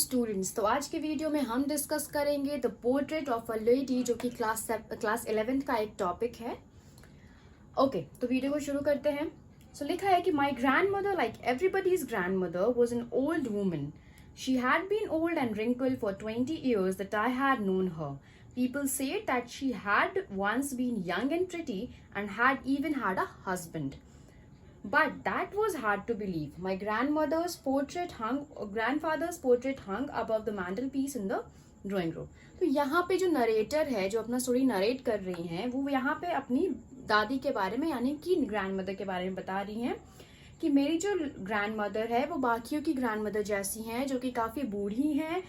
Students, तो आज के वीडियो में हम डिस्कस करेंगे the portrait of a lady, जो कि क्लास 11th का एक टॉपिक है। ओके, तो वीडियो को शुरू करते हैं। सो लिखा है कि my grand mother, like everybody's grand mother, was an old woman. She had been old and wrinkled for 20 years that I had known her. People said that she had once been young and pretty and had even had a husband. But that was hard to believe. My grandfather's portrait hung above the mantelpiece in the drawing room. तो यहाँ पे जो narrator है, जो अपना story narrate कर रही हैं, वो यहाँ पे अपनी दादी के बारे में यानी कि ग्रैंड मदर के बारे में बता रही हैं कि मेरी जो ग्रैंड मदर है वो बाकियों की ग्रैंड मदर जैसी हैं, जो कि काफ़ी बूढ़ी हैं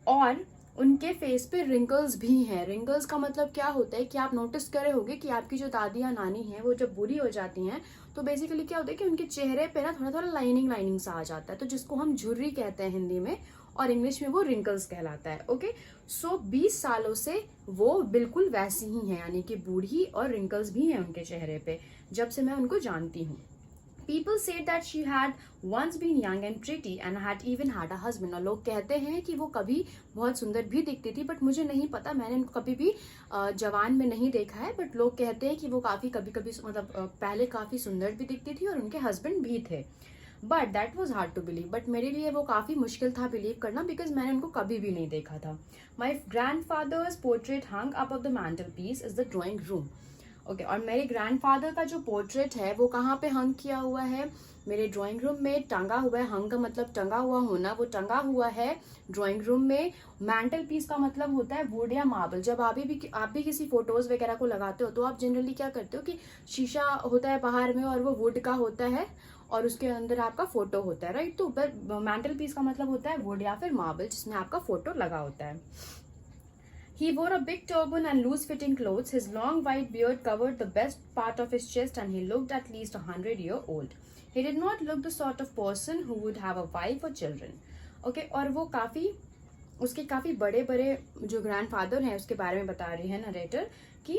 और उनके फेस पे रिंकल्स भी हैं। रिंकल्स का मतलब क्या होता है कि आप नोटिस करे होंगे कि आपकी जो दादी या नानी हैं वो जब बूढ़ी हो जाती हैं तो बेसिकली क्या होता है कि उनके चेहरे पे ना थोड़ा थोड़ा लाइनिंग सा आ जाता है, तो जिसको हम झुर्री कहते हैं हिंदी में, और इंग्लिश में वो रिंकल्स कहलाता है। ओके, सो 20 सालों से वो बिल्कुल वैसी ही हैं, यानी कि बूढ़ी, और रिंकल्स भी हैं उनके चेहरे पे जब से मैं उनको जानती हूँ। People said that she had once been young and pretty and had even had a husband. और लोग कहते हैं कि वो कभी बहुत सुंदर भी दिखती थी, बट मुझे नहीं पता, मैंने उनको कभी भी जवान में नहीं देखा है, बट लोग कहते हैं कि वो कभी कभी मतलब पहले काफ़ी सुंदर भी दिखती थी और उनके हस्बैंड भी थे। But that was hard to believe, but मेरे लिए वो काफ़ी मुश्किल था बिलीव करना, बिकॉज मैंने उनको कभी भी नहीं देखा था। My grandfather's portrait hung up off the mantelpiece is the drawing room. Okay, और मेरे ग्रैंडफादर का जो पोर्ट्रेट है वो कहाँ पे हंग किया हुआ है? मेरे ड्राइंग रूम में टंगा हुआ है। हंग का मतलब टंगा हुआ होना, वो टंगा हुआ है ड्राइंग रूम में। मैंटल पीस का मतलब होता है वुड या मार्बल। जब आप भी किसी फोटोज वगैरह को लगाते हो तो आप जनरली क्या करते हो कि शीशा होता है बाहर में और वो वुड का होता है और उसके अंदर आपका फोटो होता है, राइट? तो मैंटल पीस का मतलब होता है वुड या फिर मार्बल, जिसमें आपका फोटो लगा होता है। He wore a big turban and loose-fitting clothes. His long white beard covered the best part of his chest, and he looked at least 100-year-old. He did not look the sort of person who would have a wife or children. Okay, और वो उसके काफ़ी बड़े बड़े जो grandfather हैं उसके बारे में बता रही है नरेटर कि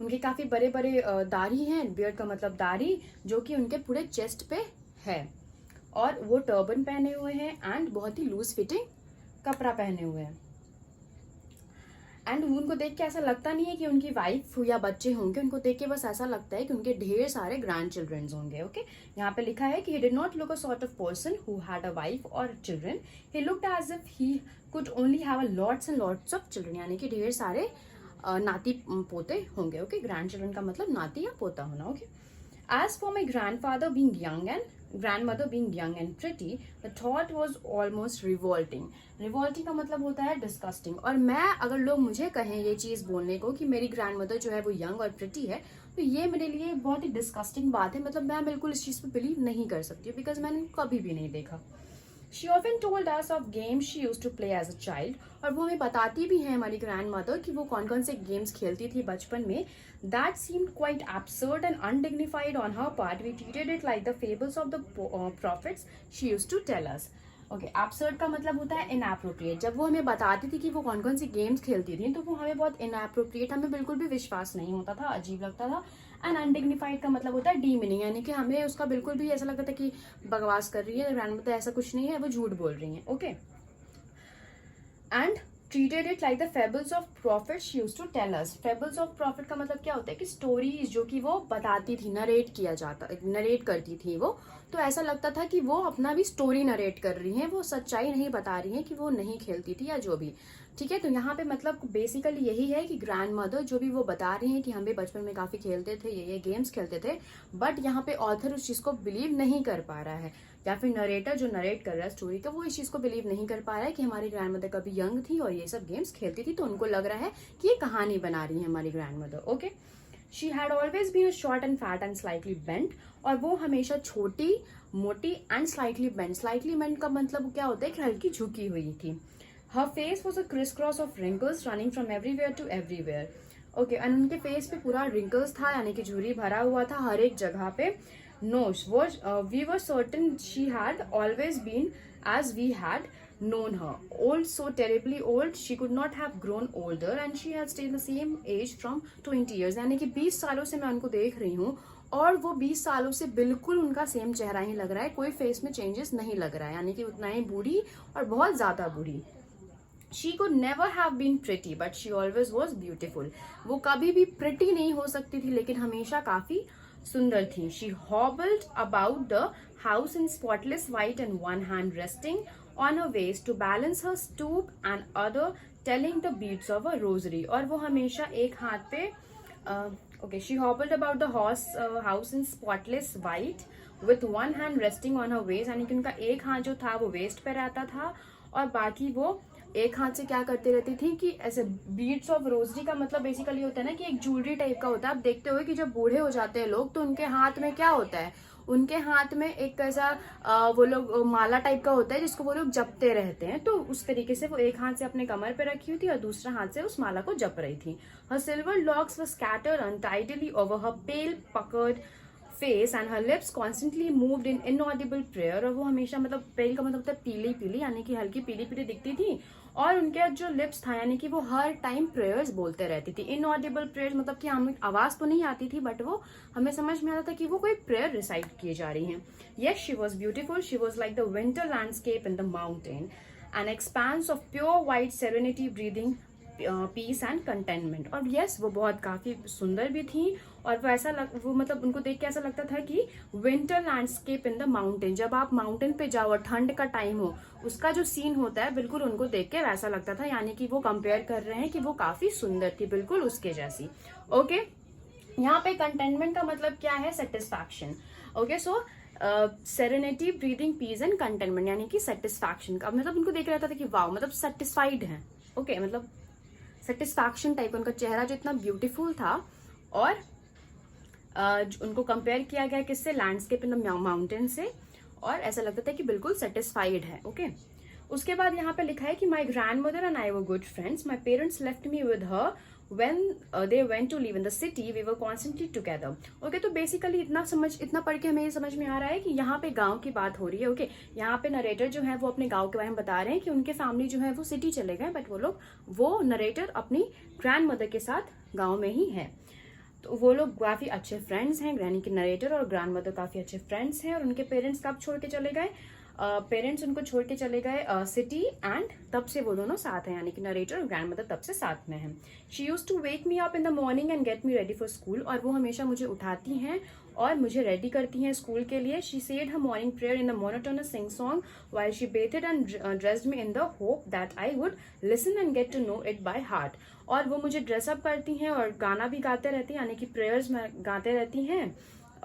उनके काफ़ी बड़े बड़े दाढ़ी हैं। बियर्ड का मतलब दाढ़ी, जो कि उनके पूरे चेस्ट पे है, और वो टर्बन पहने हुए हैं एंड बहुत ही लूज फिटिंग कपड़ा पहने हुए हैं। एंड उनको देख के ऐसा लगता नहीं है कि उनकी वाइफ या बच्चे होंगे, उनको देख के बस ऐसा लगता है कि उनके ढेर सारे ग्रैंड चिल्ड्रन होंगे। ओके, यहाँ पे लिखा है कि he did not look a sort of person who had a wife or children. He looked as if he could only have a lots and lots of children, यानी कि ढेर सारे नाती पोते होंगे। ओके, ग्रैंड चिल्ड्रन का मतलब नाती या पोता होना। Okay, as for my grandfather being young and grandmother being young and pretty, the thought was almost revolting. Revolting का मतलब होता है disgusting। और मैं, अगर लोग मुझे कहें ये चीज़ बोलने को कि मेरी ग्रैंड मदर जो है वो यंग और प्रिटी है, तो ये मेरे लिए बहुत ही डिस्कस्टिंग बात है। मतलब मैं बिल्कुल इस चीज़ पे बिलीव नहीं कर सकती, बिकॉज मैंने कभी भी नहीं देखा। She often told us of games she used to play as a child. और वो हमें बताती भी है हमारी ग्रैंड मदर कि वो कौन कौन से गेम्स खेलती थी बचपन में। That seemed quite absurd and undignified on her part. We treated it like the fables of the prophets she used to tell us. Okay, absurd का मतलब होता है इनएप्रोप्रिएट। जब वो हमें बताती थी कि वो कौन कौन सी गेम्स खेलती थी तो वो हमें बहुत इनएप्रोप्रिएट, हमें बिल्कुल भी विश्वास नहीं होता था, अजीब लगता था। एंड अनडिग्निफाइड का मतलब होता है डीमीनिंग, यानी कि हमें उसका बिल्कुल भी ऐसा लगता था कि बकवास कर रही है ग्रैंड मदर, ऐसा कुछ नहीं है, वो झूठ बोल रही है। Okay, and treated it like the fables of prophets she used to tell us. Fables of prophet का मतलब क्या होता है कि स्टोरीज जो कि वो बताती थी, नरेट करती थी वो, तो ऐसा लगता था कि वो अपना भी स्टोरी नरेट कर रही हैं, वो सच्चाई नहीं बता रही हैं कि वो नहीं खेलती थी या जो भी। ठीक है, तो यहाँ पे मतलब बेसिकली यही है कि ग्रैंड मदर जो भी वो बता रही हैं कि हम भी बचपन में काफ़ी खेलते थे, ये गेम्स खेलते थे, बट यहाँ पे ऑथर उस चीज़ को बिलीव नहीं कर पा रहा है, या फिर नरेटर जो नरेट कर रहा है स्टोरी का, वो इस चीज़ को बिलीव नहीं कर पा रहा है कि हमारी ग्रैंड मदर कभी यंग थी और ये सब गेम्स खेलती थी, तो उनको लग रहा है कि ये कहानी बना रही है हमारी grandmother. Okay, she had always been short and fat and slightly bent, और वो हमेशा छोटी, मोटी and slightly bent. Slightly bent का मतलब क्या होता है कि हल्की झुकी हुई थी। Her face was a criss cross of wrinkles running from everywhere to everywhere. Okay, and उनके फेस पे पूरा रिंकल्स था, यानी कि झुर्री भरा हुआ था हर एक जगह पे। Nose was we were certain she had always been as we had known her. Old, so terribly old, she could not have grown older, and she had stayed the same age from 20 years. यानी कि 20 सालों से मैं उनको देख रही हूँ और वो 20 सालों से बिल्कुल उनका सेम चेहरा ही लग रहा है, कोई फेस में चेंजेस नहीं लग रहा है, यानी कि उतना ही बूढ़ी और बहुत ज्यादा बूढ़ी। She could never have been pretty, but she always was beautiful. वो कभी भी pretty नहीं हो सकती थी, लेकिन हमेशा काफी सुंदर थी। She hobbled about the house in spotless white and one hand resting on her waist to balance her stoop and other telling the beads of a rosary. और वो हमेशा एक हाथ पे okay, she hobbled about the house in spotless white with one hand resting on her waist, यानी कि उनका एक हाथ जो था वो वेस्ट पे रहता था और बाकी वो एक हाथ से क्या करती रहती थी कि ऐसे बीड्स ऑफ रोजरी का मतलब बेसिकली होता है ना कि एक ज्वेलरी टाइप का होता है। आप देखते हो कि जब बूढ़े हो जाते हैं लोग तो उनके हाथ में क्या होता है, उनके हाथ में एक ऐसा वो लोग माला टाइप का होता है जिसको वो लोग जपते रहते हैं। तो उस तरीके से वो एक हाथ से अपने कमर पे रखी हुई थी और दूसरा हाथ से उस माला को जप रही थी। Her silver locks were scattered untidily over her pale puckered face and her lips constantly moved in inaudible prayer. और वो हमेशा मतलब पेल का मतलब होता है पीली पीली, यानी कि हल्की पीली पीली दिखती थी और उनके जो लिप्स था यानी कि वो हर टाइम प्रेयर्स बोलते रहती थी। इनऑडिबल प्रेयर्स मतलब कि हमें आवाज तो नहीं आती थी बट वो हमें समझ में आता था कि वो कोई प्रेयर रिसाइट किए जा रही हैं। Yes, she was beautiful, she was like the winter landscape in the mountain, an expanse of pure white serenity breathing peace and contentment. और यस, वो बहुत काफी सुंदर भी थी और वो ऐसा वो मतलब उनको देख के ऐसा लगता था कि winter landscape in the mountain, जब आप माउंटेन पे जाओ और ठंड का टाइम हो उसका जो सीन होता है बिल्कुल उनको देख के वैसा लगता था, यानी कि वो कंपेयर कर रहे हैं कि वो काफी सुंदर थी बिल्कुल उसके जैसी। ओके, यहाँ पे कंटेनमेंट का मतलब क्या है, satisfaction. Okay, so serenity breathing peace and contentment यानी कि सेटिस्फैक्शन का मतलब उनको देख रहा था कि वाओ मतलब सेटिस्फाइड है। ओके, मतलब सेटिस्फैक्शन टाइप उनका चेहरा जो इतना ब्यूटीफुल था और उनको कंपेयर किया गया किससे, लैंडस्केप इन द माउंटेन से, और ऐसा लगता था कि बिल्कुल सेटिस्फाइड है। ओके, उसके बाद यहाँ पे लिखा है कि my grand mother and I were good friends, my parents left me with her when they went to live in the city, we were constantly together. Okay, तो बेसिकली इतना पढ़ के हमें ये समझ में आ रहा है कि यहाँ पे गांव की बात हो रही है। ओके, यहाँ पे नरेटर जो है वो अपने गांव के बारे में बता रहे हैं कि उनके फैमिली जो है वो सिटी चले गए बट वो नरेटर अपनी ग्रैंड मदर के साथ गाँव में ही है। तो वो लोग काफी अच्छे फ्रेंड्स हैं, यानी कि नरेटर और ग्रैंड मदर काफी अच्छे फ्रेंड्स हैं। और उनके पेरेंट्स कब छोड़ के चले गए, पेरेंट्स उनको छोड़ के चले गए सिटी एंड तब से वो दोनों साथ हैं, यानी कि नरेटर और ग्रैंड मदर तब से साथ में हैं। She use to wake me up in the morning and get me ready for school, और वो हमेशा मुझे उठाती हैं और मुझे रेडी करती हैं स्कूल के लिए। She said her morning prayer in the monotonous sing song while she bathed and dressed me in the hope that I would listen and get to know it by heart. और वो मुझे dress up करती हैं और गाना भी गाते रहती हैं, यानी कि प्रेयर्स में गाते रहती हैं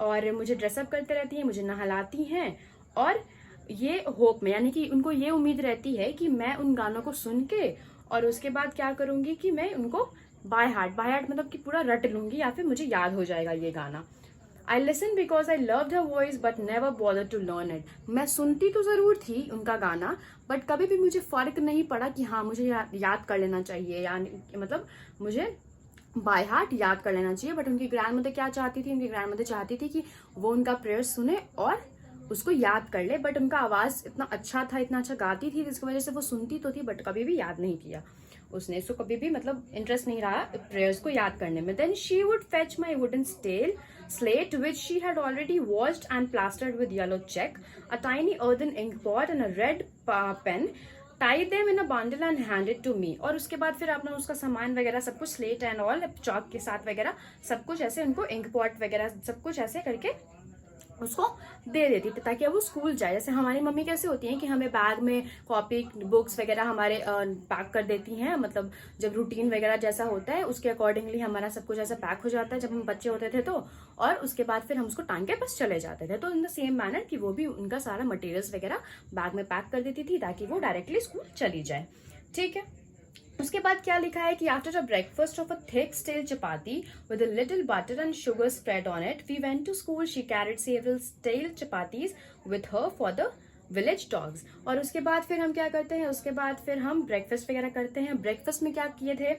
और मुझे ड्रेसअप करते रहती हैं, मुझे नहलाती हैं और ये होप में, यानी कि उनको ये उम्मीद रहती है कि मैं उन गानों को सुन के और उसके बाद क्या करूंगी कि मैं उनको बाय हार्ट मतलब कि पूरा रट लूंगी या फिर मुझे याद हो जाएगा ये गाना। I listen because I loved her voice but never bother to learn it. मैं सुनती तो जरूर थी उनका गाना बट कभी भी मुझे फर्क नहीं पड़ा कि हाँ मुझे याद कर लेना चाहिए, यानी मतलब मुझे बाय हार्ट याद कर लेना चाहिए। बट उनकी ग्रैंड मदर क्या चाहती थी, उनकी ग्रैंड मदर चाहती थी कि वो उनका प्रेयर सुने और उसको याद कर ले। बट उनका आवाज इतना अच्छा था, इतना अच्छा गाती थी जिसकी वजह से वो सुनती तो थी बट कभी भी याद नहीं किया उसने, इसको कभी भी मतलब इंटरेस्ट नहीं रहा प्रेयर्स को याद करने में। Then she would fetch my wooden slate which she had already washed and plastered with yellow check, a tiny earthen ink pot and a red pen, tie them in a bundle and hand it to me। और उसके बाद फिर अपना उसका सामान वगैरह सब कुछ स्लेट एंड ऑल चौक के साथ वगैरह सब कुछ ऐसे उनको इंक पॉट वगैरह सब कुछ ऐसे करके उसको दे देती थी ताकि वो स्कूल जाए। जैसे हमारी मम्मी कैसे होती हैं कि हमें बैग में कॉपी बुक्स वगैरह हमारे पैक कर देती हैं, मतलब जब रूटीन वगैरह जैसा होता है उसके अकॉर्डिंगली हमारा सब कुछ ऐसा पैक हो जाता है जब हम बच्चे होते थे तो, और उसके बाद फिर हम उसको टांग के बस चले जाते थे। तो इन द सेम मैनर कि वो भी उनका सारा मटेरियल्स वगैरह बैग में पैक कर देती थी ताकि वो डायरेक्टली स्कूल चली जाए। ठीक है, उसके बाद क्या लिखा है कि after a breakfast of a thick steel chapati with a little butter and sugar spread on it we went to school. She carried several steel chapatis with her for the village dogs. और उसके बाद फिर हम क्या करते हैं, उसके बाद फिर हम ब्रेकफास्ट वगैरह करते हैं। ब्रेकफास्ट में क्या किए थे,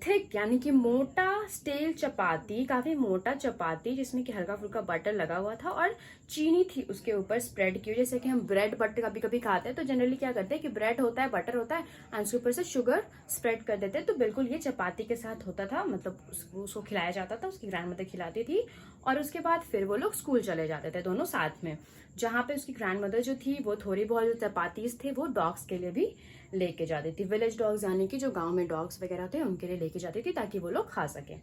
थिक यानी कि मोटा स्टेल चपाती, काफी मोटा चपाती जिसमें कि हल्का फुल्का बटर लगा हुआ था और चीनी थी उसके ऊपर स्प्रेड की। जैसे कि हम ब्रेड बटर कभी कभी खाते हैं तो जनरली क्या करते हैं कि ब्रेड होता है, बटर होता है एंड उसके ऊपर से शुगर स्प्रेड कर देते हैं। तो बिल्कुल ये चपाती के साथ होता था, मतलब उसको खिलाया जाता था, उसकी ग्रैंड मदर खिलाती थी और उसके बाद फिर वो लोग स्कूल चले जाते थे दोनों साथ में। जहाँ पे उसकी ग्रैंड मदर जो थी वो थोड़ी बहुत जो चपातीज थे वो डॉग्स के लिए भी लेके जाती थी। विलेज डॉग्स यानी कि जो गांव में डॉग्स वगैरह थे उनके लिए लेके जाती थी ताकि वो लोग खा सके।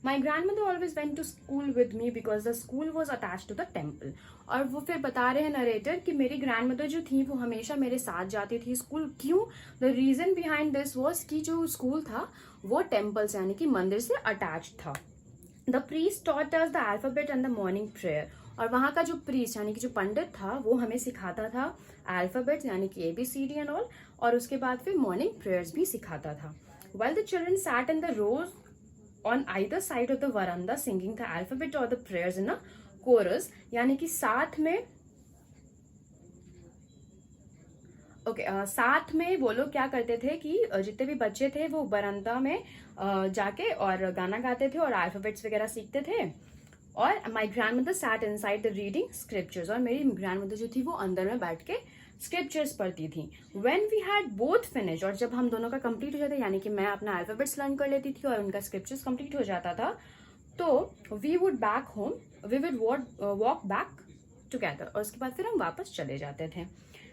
My grandmother always went to school with me because the school was attach to the temple. और वो फिर बता रहे हैं नरेटर कि मेरी ग्रैंड मदर जो थी वो हमेशा मेरे साथ जाती थी स्कूल। क्यों? The reason behind this was कि जो स्कूल था वो टेम्पल से यानी कि मंदिर से अटैच था। The priest taught us the alphabet and the morning prayer. और वहां का जो प्रीस्ट यानी कि जो पंडित था वो हमें सिखाता था अल्फाबेट यानी कि ABCD एंड ऑल, और उसके बाद फिर मॉर्निंग प्रेयर्स भी सिखाता था। While the children sat in the rows on either side of the veranda singing the alphabet or the prayers in a chorus, यानी कि साथ में साथ में वो लोग क्या करते थे कि जितने भी बच्चे थे वो बरामदा में जाके और गाना गाते थे और अल्फाबेट्स वगैरह सीखते थे। और my grandmother sat inside the reading scriptures, और मेरी ग्रैंड मदर जो थी वो अंदर में बैठ के स्क्रिप्चर्स पढ़ती थी। When we had both finish, और जब हम दोनों का कंप्लीट हो जाता यानी कि मैं अपना अल्फाबेट्स लर्न कर लेती थी और उनका स्क्रिप्चर्स कंप्लीट हो जाता था, तो we would back home, we would walk back together, और उसके बाद फिर हम वापस चले जाते थे।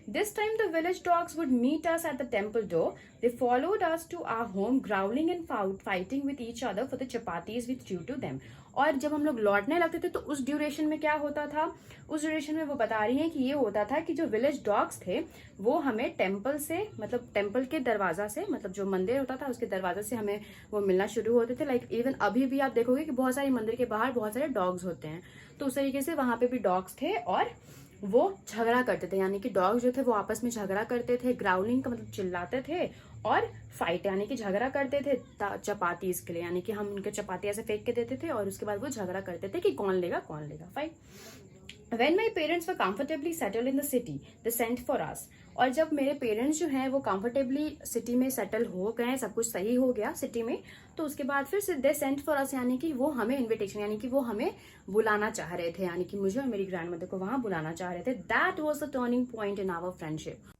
This time the village dogs would meet us at the temple door. They followed us to our home, growling and fighting with each other for the chapatis we threw to them. और जब हम लोग लौटने लगते थे तो उस duration में क्या होता था, उस ड्यूरेशन में वो बता रही हैं कि ये होता था कि जो विलेज डॉग्स थे वो हमें टेम्पल से, मतलब टेम्पल के दरवाजा से, मतलब जो मंदिर होता था उसके दरवाजे से हमें वो मिलना शुरू होते थे। लाइक इवन अभी भी आप देखोगे कि बहुत सारे मंदिर के बाहर बहुत सारे डॉग्स होते हैं, तो उस तरीके से वहां पे भी डॉग्स थे और वो झगड़ा करते थे, यानी कि डॉग जो थे वो आपस में झगड़ा करते थे। ग्राउलिंग का मतलब चिल्लाते थे, और फाइट यानी कि झगड़ा करते थे चपाती इसके लिए, यानी कि हम उनके चपाती ऐसे फेंक के देते थे और उसके बाद वो झगड़ा करते थे कि कौन लेगा fight. When my parents were comfortably settled in the city, they sent for us. और जब मेरे पेरेंट्स जो हैं वो कंफर्टेबली सिटी में सेटल हो गए, सब कुछ सही हो गया सिटी में, तो उसके बाद फिर दे सेंट फॉर अस, यानी कि वो हमें इनविटेशन, यानी कि वो हमें बुलाना चाह रहे थे, यानी कि मुझे और मेरी ग्रैंड मदर को वहां बुलाना चाह रहे थे। That was the turning point in our friendship.